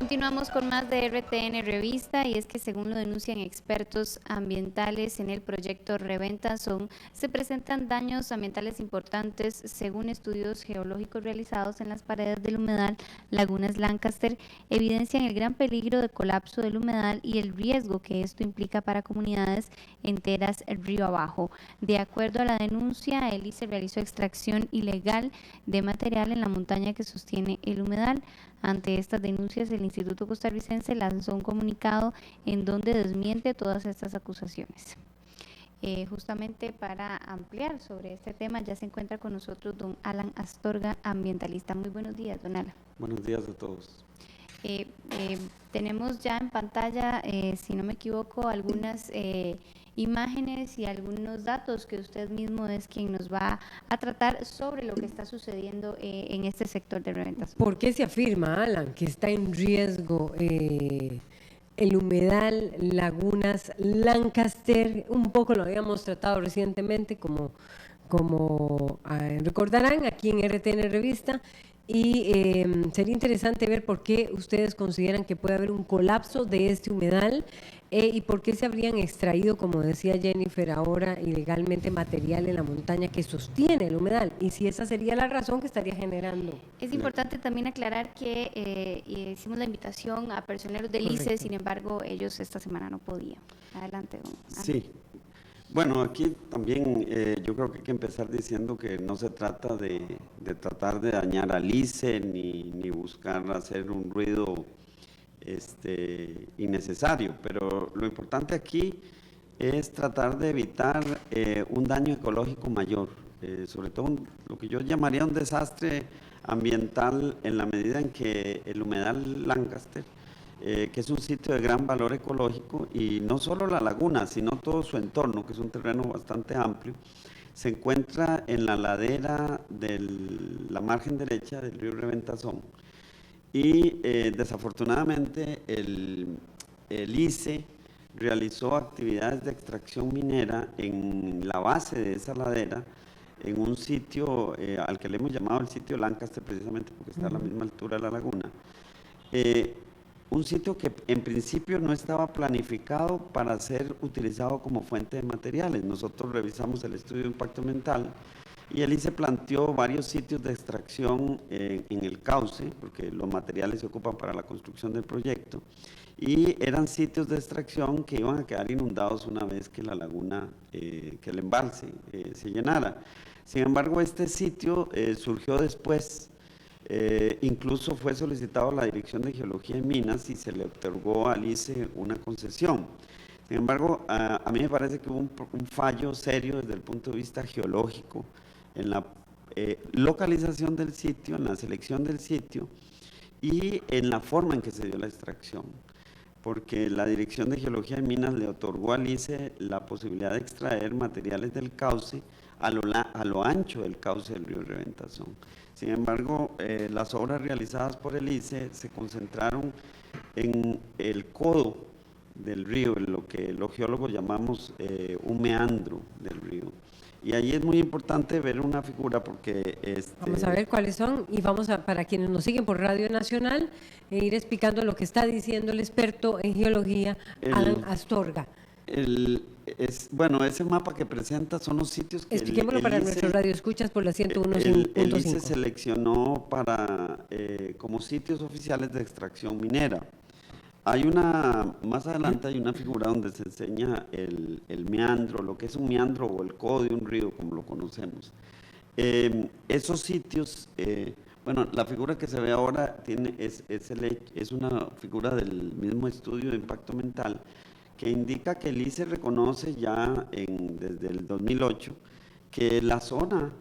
Continuamos con más de RTN Revista y es que según lo denuncian expertos ambientales en el proyecto Reventazón, se presentan daños ambientales importantes según estudios geológicos realizados en las paredes del humedal Lagunas Lancaster, evidencian el gran peligro de colapso del humedal y el riesgo que esto implica para comunidades enteras río abajo. De acuerdo a la denuncia, el ICE realizó extracción ilegal de material en la montaña que sostiene el humedal. Ante estas denuncias, el Instituto Costarricense lanzó un comunicado en donde desmiente todas estas acusaciones. Justamente para ampliar sobre este tema, ya se encuentra con nosotros don Alan Astorga, ambientalista. Muy buenos días, don Alan. Buenos días a todos. Tenemos ya en pantalla, si no me equivoco, algunas imágenes y algunos datos que usted mismo es quien nos va a tratar sobre lo que está sucediendo en este sector de Reventazón. ¿Por qué se afirma, Alan, que está en riesgo el humedal Lagunas Lancaster? Un poco lo habíamos tratado recientemente, como recordarán, aquí en RTN Revista. Y sería interesante ver por qué ustedes consideran que puede haber un colapso de este humedal y por qué se habrían extraído, como decía Jennifer, ahora ilegalmente material en la montaña que sostiene el humedal, y si esa sería la razón que estaría generando. Es importante también aclarar que hicimos la invitación a personeros del ICE, sin embargo ellos esta semana no podían. Adelante, don Ana. Sí. Bueno, aquí también yo creo que hay que empezar diciendo que no se trata de tratar de dañar al ICE ni buscar hacer un ruido innecesario, pero lo importante aquí es tratar de evitar un daño ecológico mayor, sobre todo lo que yo llamaría un desastre ambiental en la medida en que el humedal Lancaster, que es un sitio de gran valor ecológico, y no solo la laguna, sino todo su entorno, que es un terreno bastante amplio, se encuentra en la ladera de la margen derecha del río Reventazón. Y desafortunadamente el ICE realizó actividades de extracción minera en la base de esa ladera, en un sitio al que le hemos llamado el sitio Lancaster, precisamente porque está a la misma altura de la laguna. Un sitio que en principio no estaba planificado para ser utilizado como fuente de materiales. Nosotros revisamos el estudio de impacto ambiental y el ICE planteó varios sitios de extracción en el cauce, porque los materiales se ocupan para la construcción del proyecto, y eran sitios de extracción que iban a quedar inundados una vez que la laguna, que el embalse se llenara. Sin embargo, este sitio surgió después. Incluso fue solicitado a la Dirección de Geología y Minas y se le otorgó al ICE una concesión. Sin embargo, a mí me parece que hubo un fallo serio desde el punto de vista geológico en la localización del sitio, en la selección del sitio y en la forma en que se dio la extracción, porque la Dirección de Geología y Minas le otorgó al ICE la posibilidad de extraer materiales del cauce a lo ancho del cauce del río Reventazón. Sin embargo, las obras realizadas por el ICE se concentraron en el codo del río, en lo que los geólogos llamamos un meandro del río. Y ahí es muy importante ver una figura porque… Vamos a ver cuáles son y vamos a, para quienes nos siguen por Radio Nacional, ir explicando lo que está diciendo el experto en geología, Alan Astorga. Bueno, ese mapa que presenta son los sitios que expliquémoslo para nuestros radioescuchas por la 101.5. El ICE seleccionó como sitios oficiales de extracción minera. Más adelante hay una figura donde se enseña el meandro, lo que es un meandro o el codo de un río, como lo conocemos. Esos sitios, bueno, la figura que se ve ahora es una figura del mismo estudio de impacto ambiental, que indica que el ICE reconoce ya desde el 2008 que la zona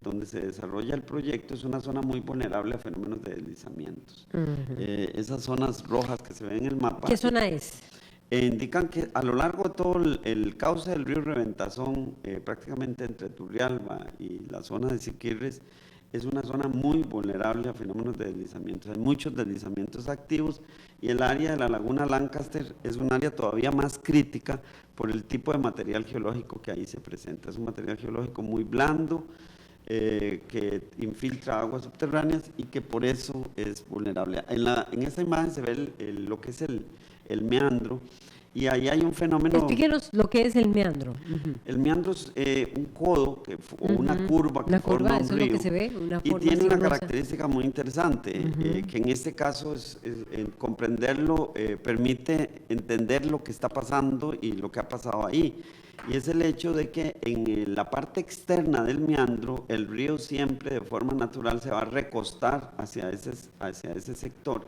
donde se desarrolla el proyecto es una zona muy vulnerable a fenómenos de deslizamientos. Esas zonas rojas que se ven en el mapa… ¿Qué zona es? Indican que a lo largo de todo el cauce del río Reventazón, prácticamente entre Turrialba y la zona de Siquirres, es una zona muy vulnerable a fenómenos de deslizamientos. Hay muchos deslizamientos activos y el área de la laguna Lancaster es un área todavía más crítica por el tipo de material geológico que ahí se presenta. Es un material geológico muy blando, que infiltra aguas subterráneas y que por eso es vulnerable. En esta imagen se ve lo que es el meandro, y ahí hay un fenómeno. Explíquenos lo que es el meandro. El meandro es un codo o una curva que forma un eso río, es lo que se ve, una y forma tiene una sinuosa. característica muy interesante, que en este caso comprenderlo permite entender lo que está pasando y lo que ha pasado ahí. Y es el hecho de que en la parte externa del meandro, el río siempre de forma natural se va a recostar hacia ese sector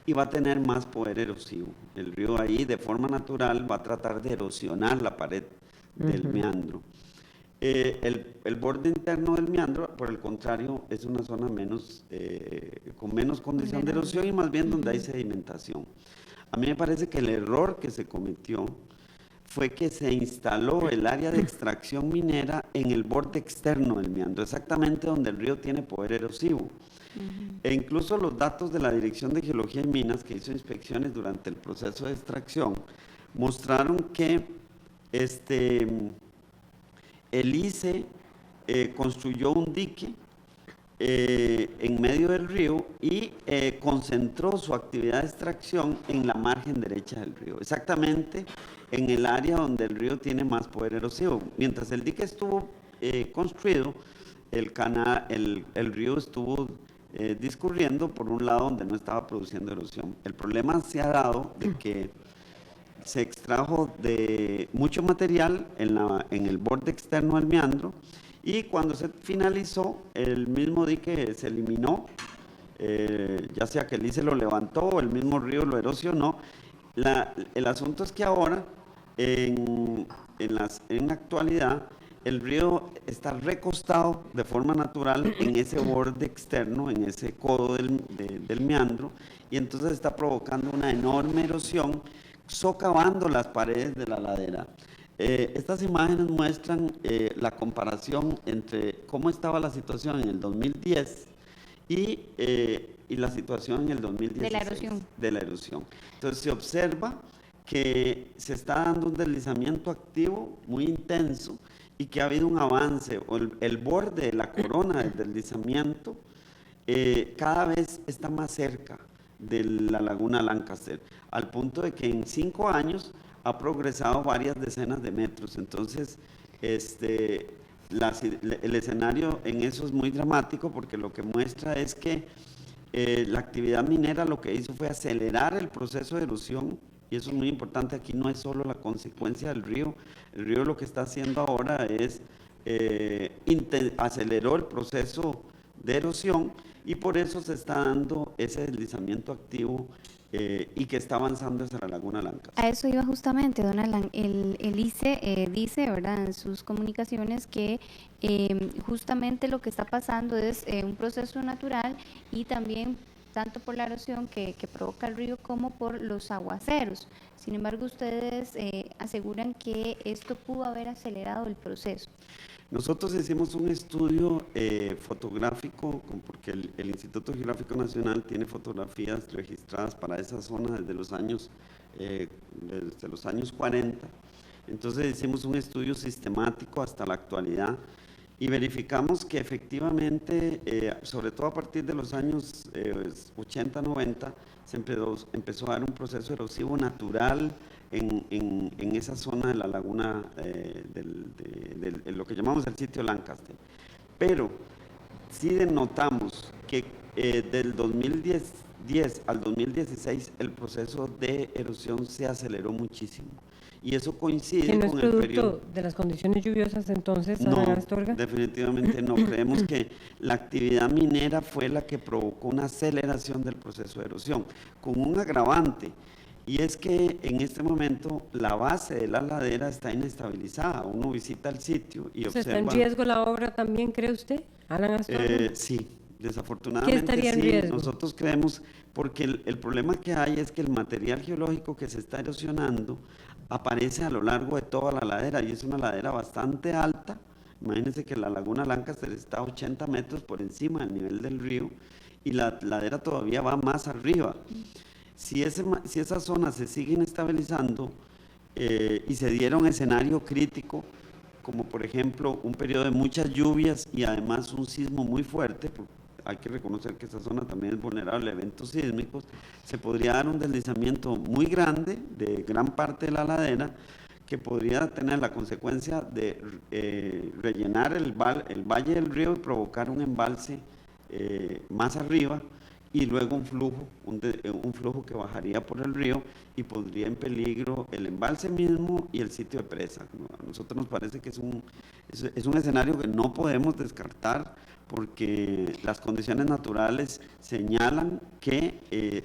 y va a tener más poder erosivo. El río ahí de forma natural va a tratar de erosionar la pared del meandro. El borde interno del meandro, por el contrario, es una zona con menos condición de erosión y más bien donde hay sedimentación. A mí me parece que el error que se cometió fue que se instaló el área de extracción minera en el borde externo del meandro, exactamente donde el río tiene poder erosivo. E incluso los datos de la Dirección de Geología y Minas, que hizo inspecciones durante el proceso de extracción, mostraron que el ICE construyó un dique en medio del río y concentró su actividad de extracción en la margen derecha del río, exactamente en el área donde el río tiene más poder erosivo. Mientras el dique estuvo construido, el río estuvo discurriendo por un lado donde no estaba produciendo erosión. El problema se ha dado de que se extrajo de mucho material en el borde externo del meandro, y cuando se finalizó, el mismo dique se eliminó, ya sea que el ICE lo levantó o el mismo río lo erosionó. El asunto es que ahora, en la actualidad, el río está recostado de forma natural en ese borde externo, en ese codo del meandro, y entonces está provocando una enorme erosión, socavando las paredes de la ladera. Estas imágenes muestran la comparación entre cómo estaba la situación en el 2010 y la situación en el 2016. De la erosión. Entonces se observa que se está dando un deslizamiento activo muy intenso y que ha habido un avance, o el borde de la corona del deslizamiento cada vez está más cerca de la laguna Lancaster, al punto de que en 5 años ha progresado varias decenas de metros. Entonces, el escenario en eso es muy dramático, porque lo que muestra es que la actividad minera lo que hizo fue acelerar el proceso de erosión, y eso es muy importante. Aquí no es solo la consecuencia del río. El río lo que está haciendo ahora es aceleró el proceso de erosión, y por eso se está dando ese deslizamiento activo y que está avanzando hacia la laguna Lancaster. A eso iba justamente, don Alan. El ICE dice, ¿verdad?, en sus comunicaciones que justamente lo que está pasando es un proceso natural, y también tanto por la erosión que provoca el río como por los aguaceros. Sin embargo, ustedes aseguran que esto pudo haber acelerado el proceso. Nosotros hicimos un estudio fotográfico, porque el Instituto Geográfico Nacional tiene fotografías registradas para esa zona desde los años 40. Entonces hicimos un estudio sistemático hasta la actualidad, y verificamos que efectivamente, sobre todo a partir de los años 80, 90, se empezó a dar un proceso erosivo natural en esa zona de la laguna, de lo que llamamos el sitio Lancaster. Pero sí denotamos que del 2010 al 2016 el proceso de erosión se aceleró muchísimo. Y eso coincide ¿Que no con es el producto periodo de las condiciones lluviosas entonces, No, Ana Astorga? definitivamente no. Creemos que la actividad minera fue la que provocó una aceleración del proceso de erosión, con un agravante, y es que en este momento la base de la ladera está inestabilizada. Uno visita el sitio y observa... ¿Está en riesgo la obra también, cree usted, Alan Astorga? Sí, desafortunadamente ¿Qué estaría en sí. riesgo? Nosotros creemos, porque el problema que hay es que el material geológico que se está erosionando aparece a lo largo de toda la ladera, y es una ladera bastante alta. Imagínense que la laguna Lancaster está a 80 metros por encima del nivel del río, y la ladera todavía va más arriba. Si esas zonas se siguen estabilizando y se diera un escenario crítico, como por ejemplo un periodo de muchas lluvias y además un sismo muy fuerte, hay que reconocer que esta zona también es vulnerable a eventos sísmicos, se podría dar un deslizamiento muy grande de gran parte de la ladera que podría tener la consecuencia de rellenar el valle del río y provocar un embalse más arriba y luego un flujo que bajaría por el río y pondría en peligro el embalse mismo y el sitio de presa. A nosotros nos parece que es un escenario que no podemos descartar porque las condiciones naturales señalan que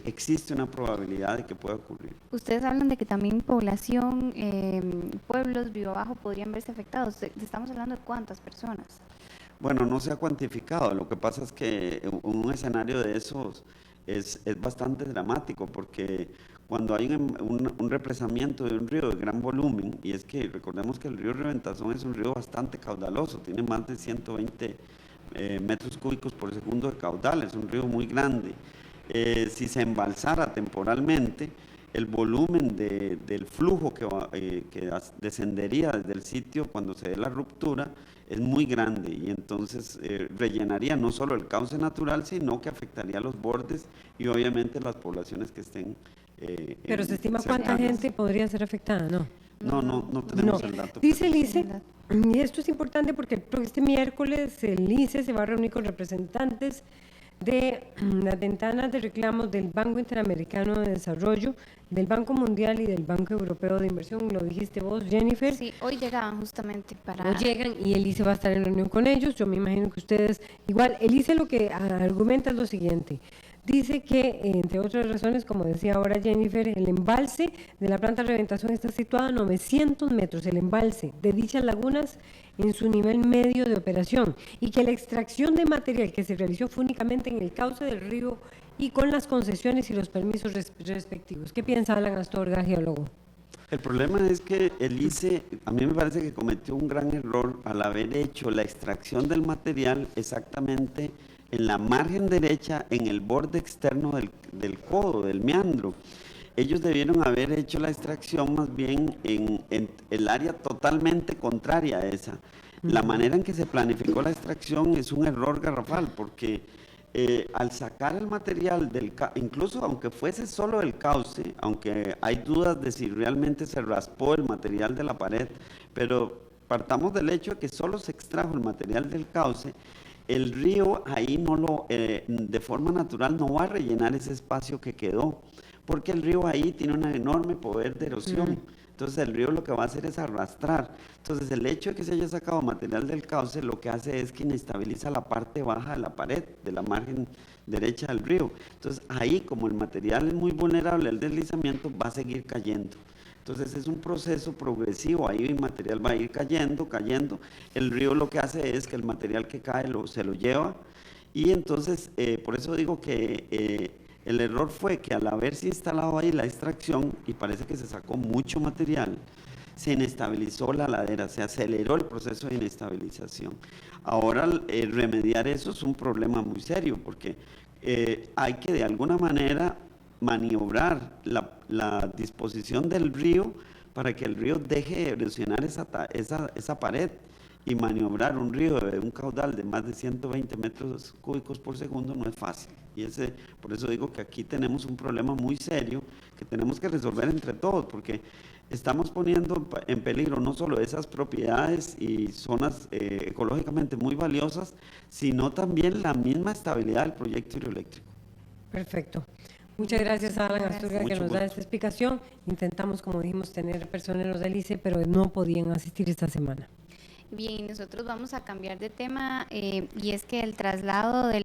existe una probabilidad de que pueda ocurrir. Ustedes hablan de que también población, pueblos, vivo abajo podrían verse afectados. ¿Estamos hablando de cuántas personas? Bueno, no se ha cuantificado. Lo que pasa es que un escenario de esos es bastante dramático porque cuando hay un represamiento de un río de gran volumen, y es que recordemos que el río Reventazón es un río bastante caudaloso, tiene más de 120 metros cúbicos por segundo de caudal, es un río muy grande. Si se embalsara temporalmente, el volumen del flujo que descendería desde el sitio cuando se dé la ruptura es muy grande y entonces rellenaría no solo el cauce natural, sino que afectaría los bordes y obviamente las poblaciones que estén. Pero se estima cuánta gente podría ser afectada, ¿no? No tenemos el dato. Dice el ICE, y esto es importante porque este miércoles el ICE se va a reunir con representantes de las ventanas de reclamos del Banco Interamericano de Desarrollo, del Banco Mundial y del Banco Europeo de Inversión. Lo dijiste vos, Jennifer. Sí, hoy llegaban justamente para... Hoy llegan y el ICE va a estar en reunión con ellos. Yo me imagino que ustedes, igual, el ICE lo que argumenta es lo siguiente. Dice que, entre otras razones, como decía ahora Jennifer, el embalse de la planta de Reventazón está situado a 900 metros, el embalse de dichas lagunas en su nivel medio de operación, y que la extracción de material que se realizó fue únicamente en el cauce del río y con las concesiones y los permisos respectivos. ¿Qué piensa Alan Astorga, geólogo? El problema es que el ICE, a mí me parece que cometió un gran error al haber hecho la extracción del material exactamente en la margen derecha, en el borde externo del codo, del meandro. Ellos debieron haber hecho la extracción más bien en el área totalmente contraria a esa. La manera en que se planificó la extracción es un error garrafal, porque al sacar el material incluso aunque fuese solo el cauce, aunque hay dudas de si realmente se raspó el material de la pared, pero partamos del hecho de que solo se extrajo el material del cauce, el río ahí de forma natural no va a rellenar ese espacio que quedó, porque el río ahí tiene un enorme poder de erosión. Entonces el río lo que va a hacer es arrastrar. Entonces el hecho de que se haya sacado material del cauce lo que hace es que inestabiliza la parte baja de la pared, de la margen derecha del río. Entonces ahí, como el material es muy vulnerable al deslizamiento, va a seguir cayendo. Entonces es un proceso progresivo, ahí el material va a ir cayendo. El río lo que hace es que el material que cae se lo lleva, y entonces por eso digo que el error fue que al haberse instalado ahí la extracción, y parece que se sacó mucho material, se inestabilizó la ladera, se aceleró el proceso de inestabilización. Ahora remediar eso es un problema muy serio, porque hay que de alguna manera maniobrar la disposición del río para que el río deje de erosionar esa pared, y maniobrar un río de un caudal de más de 120 metros cúbicos por segundo no es fácil. Y por eso digo que aquí tenemos un problema muy serio que tenemos que resolver entre todos, porque estamos poniendo en peligro no solo esas propiedades y zonas ecológicamente muy valiosas, sino también la misma estabilidad del proyecto hidroeléctrico. Perfecto. Muchas gracias a Alan Astorga que nos da esta explicación. Intentamos, como dijimos, tener personeros del ICE, pero no podían asistir esta semana. Bien, nosotros vamos a cambiar de tema y es que el traslado del